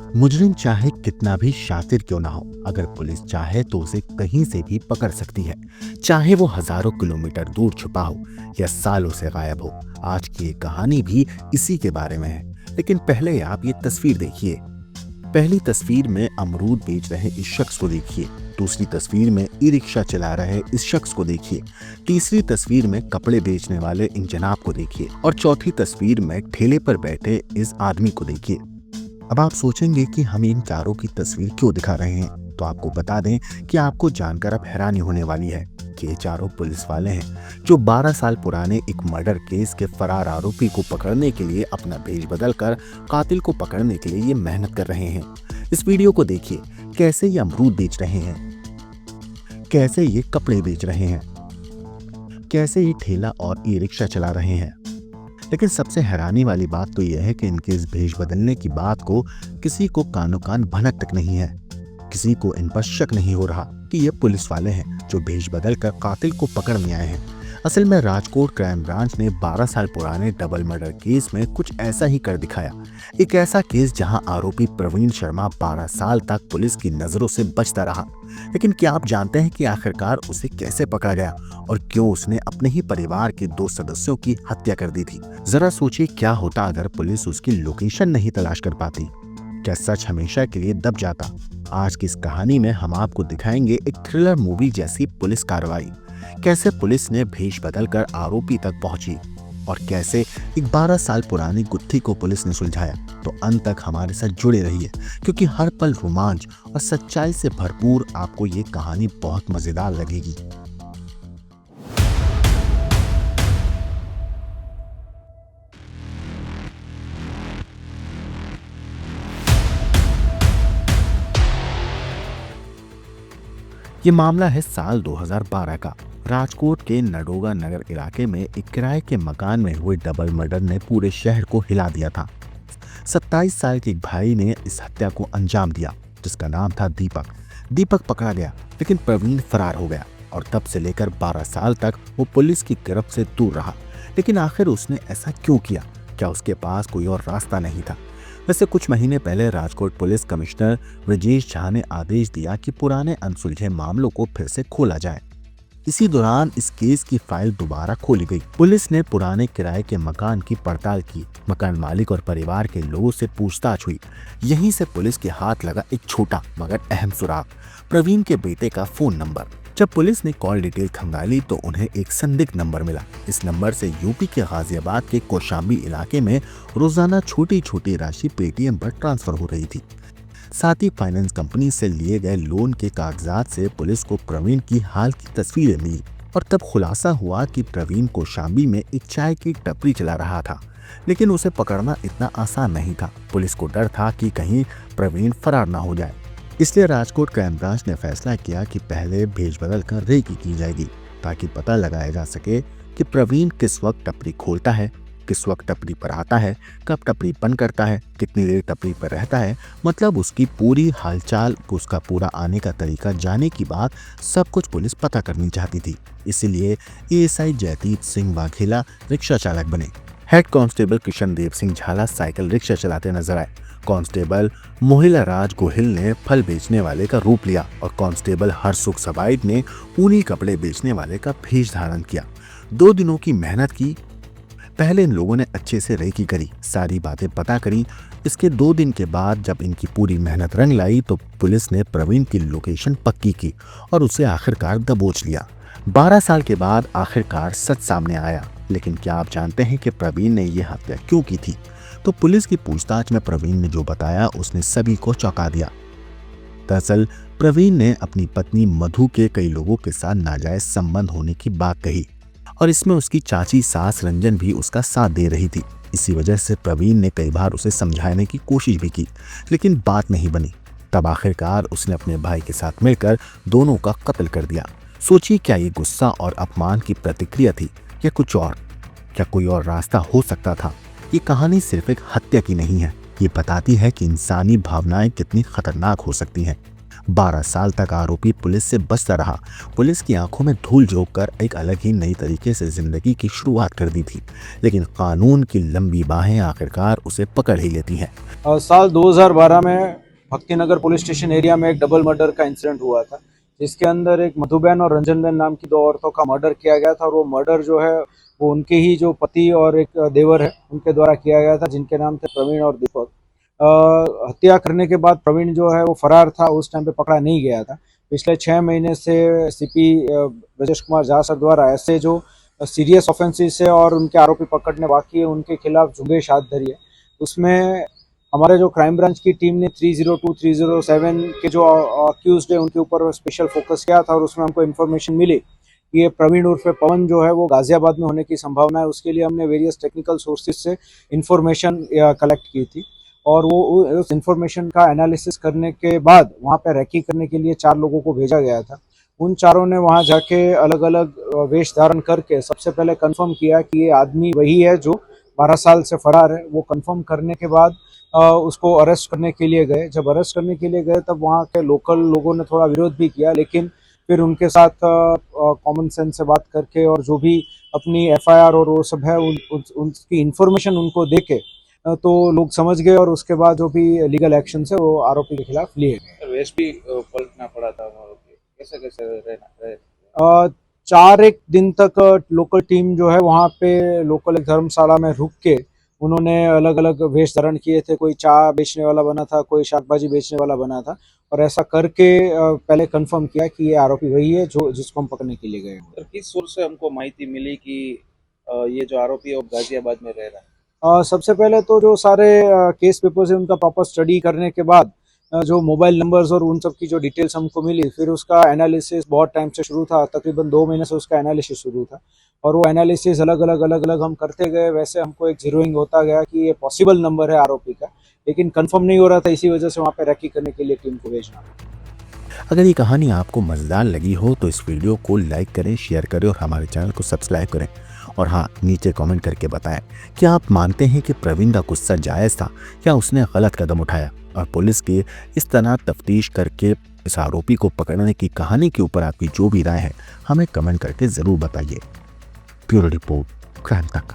मुजरिम चाहे कितना भी शातिर क्यों ना हो, अगर पुलिस चाहे तो उसे कहीं से भी पकड़ सकती है, चाहे वो हजारों किलोमीटर दूर छुपा हो या सालों से गायब हो। आज की ये कहानी भी इसी के बारे में है। लेकिन पहले आप ये तस्वीर देखिए। पहली तस्वीर में अमरूद बेच रहे इस शख्स को देखिए, दूसरी तस्वीर में ई रिक्शा चला रहे इस शख्स को देखिए, तीसरी तस्वीर में कपड़े बेचने वाले इन जनाब को देखिए और चौथी तस्वीर में ठेले पर बैठे इस आदमी को देखिए। अब आप सोचेंगे कि हम इन चारों की तस्वीर क्यों दिखा रहे हैं, तो आपको बता दें कि आपको जानकर अब हैरानी होने वाली है कि ये चारों पुलिस वाले हैं जो 12 साल पुराने एक मर्डर केस के फरार आरोपी को पकड़ने के लिए अपना भेष बदल कर कातिल को पकड़ने के लिए ये मेहनत कर रहे हैं। इस वीडियो को देखिए, कैसे ये अमरूद बेच रहे हैं, कैसे ये कपड़े बेच रहे हैं, कैसे ये ठेला और ई रिक्शा चला रहे हैं। लेकिन सबसे हैरानी वाली बात तो यह है कि इनके इस भेष बदलने की बात को किसी को कानो कान भनक तक नहीं है। किसी को इन पर शक नहीं हो रहा कि ये पुलिस वाले हैं जो भेष बदल कर कातिल को पकड़ने आए हैं। असल में राजकोट क्राइम ब्रांच ने 12 साल पुराने डबल मर्डर केस में कुछ ऐसा ही कर दिखाया। एक ऐसा केस जहां आरोपी प्रवीण शर्मा 12 साल तक पुलिस की नजरों से बचता रहा। लेकिन क्या आप जानते हैं कि आखिरकार उसे कैसे पकड़ा गया और क्यों उसने अपने ही परिवार के 2 सदस्यों की हत्या कर दी थी? जरा सोचिए क्या होता अगर पुलिस उसकी लोकेशन नहीं तलाश कर पाती। क्या सच हमेशा के लिए दब जाता? आज की इस कहानी में हम आपको दिखाएंगे एक थ्रिलर मूवी जैसी पुलिस कार्रवाई, कैसे पुलिस ने भेष बदल कर आरोपी तक पहुंची और कैसे एक 12 साल पुरानी गुत्थी को पुलिस ने सुलझाया। तो अंत तक हमारे साथ जुड़े रहिए, क्योंकि हर पल रोमांच और सच्चाई से भरपूर आपको ये कहानी बहुत मजेदार लगेगी। ये मामला है साल 2012 का। राजकोट के नडोगा नगर इलाके में एक किराए के मकान में हुए डबल मर्डर ने पूरे शहर को हिला दिया था। 27 साल के एक भाई ने इस हत्या को अंजाम दिया, जिसका नाम था दीपक। दीपक पकड़ा गया, लेकिन प्रवीण फरार हो गया और तब से लेकर 12 साल तक वो पुलिस की गिरफ्त से दूर रहा। लेकिन आखिर उसने ऐसा क्यों किया? क्या उसके पास कोई और रास्ता नहीं था? वैसे कुछ महीने पहले राजकोट पुलिस कमिश्नर ब्रजेश झा ने आदेश दिया कि पुराने अनसुलझे मामलों को फिर से खोला जाए। इसी दौरान इस केस की फाइल दोबारा खोली गई। पुलिस ने पुराने किराए के मकान की पड़ताल की, मकान मालिक और परिवार के लोगों से पूछताछ हुई। यहीं से पुलिस के हाथ लगा एक छोटा मगर अहम सुराग, प्रवीण के बेटे का फोन नंबर। जब पुलिस ने कॉल डिटेल खंगाली तो उन्हें एक संदिग्ध नंबर मिला। इस नंबर से यूपी के गाजियाबाद के कौशाम्बी इलाके में रोजाना छोटी छोटी राशि पेटीएम पर ट्रांसफर हो रही थी। साथ ही फाइनेंस कंपनी से लिए गए लोन के कागजात से पुलिस को प्रवीण की हाल की तस्वीरें मिली और तब खुलासा हुआ कि प्रवीण कौशाम्बी में एक चाय की टपरी चला रहा था। लेकिन उसे पकड़ना इतना आसान नहीं था। पुलिस को डर था कि कहीं प्रवीण फरार ना हो जाए। इसलिए राजकोट क्राइम ब्रांच ने फैसला किया कि पहले भेष बदल कर रेकी की जाएगी, ताकि पता लगाया जा सके कि प्रवीण किस वक्त टपरी खोलता है, किस वक्त टपरी पर आता है, कब टपरी बंद करता है, कितनी देर टपरी पर रहता है। मतलब उसकी पूरी हालचाल, उसका पूरा आने का तरीका जाने की बात सब कुछ पुलिस पता करनी चाहती थी। इसीलिए एएसआई जयदीप सिंह वाघेला रिक्शा चालक बने। हेड कांस्टेबल कृष्ण देव सिंह झाला साइकिल रिक्शा चलाते नजर आए। कांस्टेबल मोहिला राज गोहिल ने फल बेचने वाले का रूप लिया और कांस्टेबल हरसुख सबाइट ने ऊनी कपड़े बेचने वाले का भेष धारण किया। 2 दिनों की मेहनत की। पहले इन लोगों ने अच्छे से रेकी करी, सारी बातें पता करी। इसके 2 दिन के बाद जब इनकी पूरी मेहनत रंग लाई तो पुलिस ने प्रवीण की लोकेशन पक्की की और उसे आखिरकार दबोच लिया। 12 साल के बाद आखिरकार सच सामने आया। लेकिन क्या आप जानते हैं कि प्रवीण ने यह हत्या क्यों की थी? तो पुलिस की पूछताछ में प्रवीण ने जो बताया उसने सभी को चौंका दिया। दरअसल प्रवीण ने अपनी पत्नी मधु के कई लोगों के साथ नाजायज संबंध होने की बात कही और इसमें उसकी चाची सास रंजन भी उसका साथ दे रही थी। इसी वजह से प्रवीण ने कई बार उसे समझाने की कोशिश भी की, लेकिन बात नहीं बनी। तब आखिरकार उसने अपने भाई के साथ मिलकर दोनों का कत्ल कर दिया। सोचिए, क्या ये गुस्सा और अपमान की प्रतिक्रिया थी या कुछ और? क्या कोई और रास्ता हो सकता था? ये कहानी सिर्फ एक हत्या की नहीं है, ये बताती है कि इंसानी भावनाएं कितनी खतरनाक हो सकती हैं। 12 साल तक आरोपी पुलिस से बचता रहा। पुलिस की आंखों में धूल झोंक कर एक अलग ही नई तरीके से जिंदगी की शुरुआत कर दी थी, लेकिन कानून की लंबी बाहें आखिरकार उसे पकड़ ही लेती हैं। साल 2012 में भक्तिनगर पुलिस स्टेशन एरिया में एक डबल मर्डर का इंसिडेंट हुआ था, जिसके अंदर एक मधुबेन और रंजनबेन नाम की दो औरतों का मर्डर किया गया था। और वो मर्डर जो है वो उनके ही जो पति और एक देवर है उनके द्वारा किया गया था, जिनके नाम थे प्रवीण और दीपक। हत्या करने के बाद प्रवीण जो है वो फरार था, उस टाइम पे पकड़ा नहीं गया था। पिछले 6 महीने से सीपी ब्रजेश कुमार झा सर द्वारा ऐसे जो सीरियस ऑफेंसेस है और उनके आरोपी पकड़ने बाकी है, उनके खिलाफ झुंबेश हाथ धरी है। उसमें हमारे जो क्राइम ब्रांच की टीम ने 302, 307 के जो अक्यूज्ड है उनके ऊपर स्पेशल फोकस किया था, और उसमें हमको इन्फॉर्मेशन मिली कि ये प्रवीण उर्फ पवन जो है वो गाजियाबाद में होने की संभावना है। उसके लिए हमने वेरियस टेक्निकल सोर्सेज से इन्फॉर्मेशन कलेक्ट की थी, और वो उस इन्फॉर्मेशन का एनालिसिस करने के बाद वहाँ पे रेकी करने के लिए 4 लोगों को भेजा गया था। उन चारों ने वहाँ जाके अलग अलग वेश धारण करके सबसे पहले कंफर्म किया कि ये आदमी वही है जो 12 साल से फरार है। वो कंफर्म करने के बाद उसको अरेस्ट करने के लिए गए। जब अरेस्ट करने के लिए गए तब वहाँ के लोकल लोगों ने थोड़ा विरोध भी किया, लेकिन फिर उनके साथ कॉमन सेंस से बात करके और जो भी अपनी एफआईआर और वो सब है उनकी इन्फॉर्मेशन उनको देके तो लोग समझ गए, और उसके बाद जो भी लीगल एक्शन है वो आरोपी के खिलाफ लिए गए। वेश भी पलटना पड़ा था, कैसे कैसे रहना 4 दिन तक लोकल टीम जो है वहाँ पे लोकल एक धर्मशाला में रुक के उन्होंने अलग अलग वेश धारण किए थे। कोई चाय बेचने वाला बना था, कोई शाकभाजी बेचने वाला बना था, और ऐसा करके पहले कंफर्म किया कि ये आरोपी वही है जो जिसको हम पकड़ने के लिए गए। सर, किस सोर्स से हमको माहिती मिली कि ये जो आरोपी है वो गाजियाबाद में रह रहा है? सबसे पहले तो जो सारे केस पेपर्स है उनका प्रॉपर स्टडी करने के बाद जो मोबाइल नंबर्स और उन सब की जो डिटेल्स हमको मिली, फिर उसका एनालिसिस बहुत टाइम से शुरू था, तकरीबन 2 महीने से उसका एनालिसिस शुरू था, और वो एनालिसिस अलग अलग हम करते गए। वैसे हमको एक जीरोइंग होता गया कि ये पॉसिबल नंबर है आरोपी का, लेकिन कंफर्म नहीं हो रहा था, इसी वजह से वहाँ पे रेकी करने के लिए टीम को भेजना। अगर ये कहानी आपको मज़ेदार लगी हो तो इस वीडियो को लाइक करें, शेयर करें और हमारे चैनल को सब्सक्राइब करें। और हाँ, नीचे कमेंट करके बताएं कि आप मानते हैं कि प्रवीण का गुस्सा जायज़ था या उसने गलत कदम उठाया। और पुलिस की इस तरह तफ्तीश करके इस आरोपी को पकड़ने की कहानी के ऊपर आपकी जो भी राय है हमें कमेंट करके ज़रूर बताइए। ब्यूरो रिपोर्ट, क्राइम तक।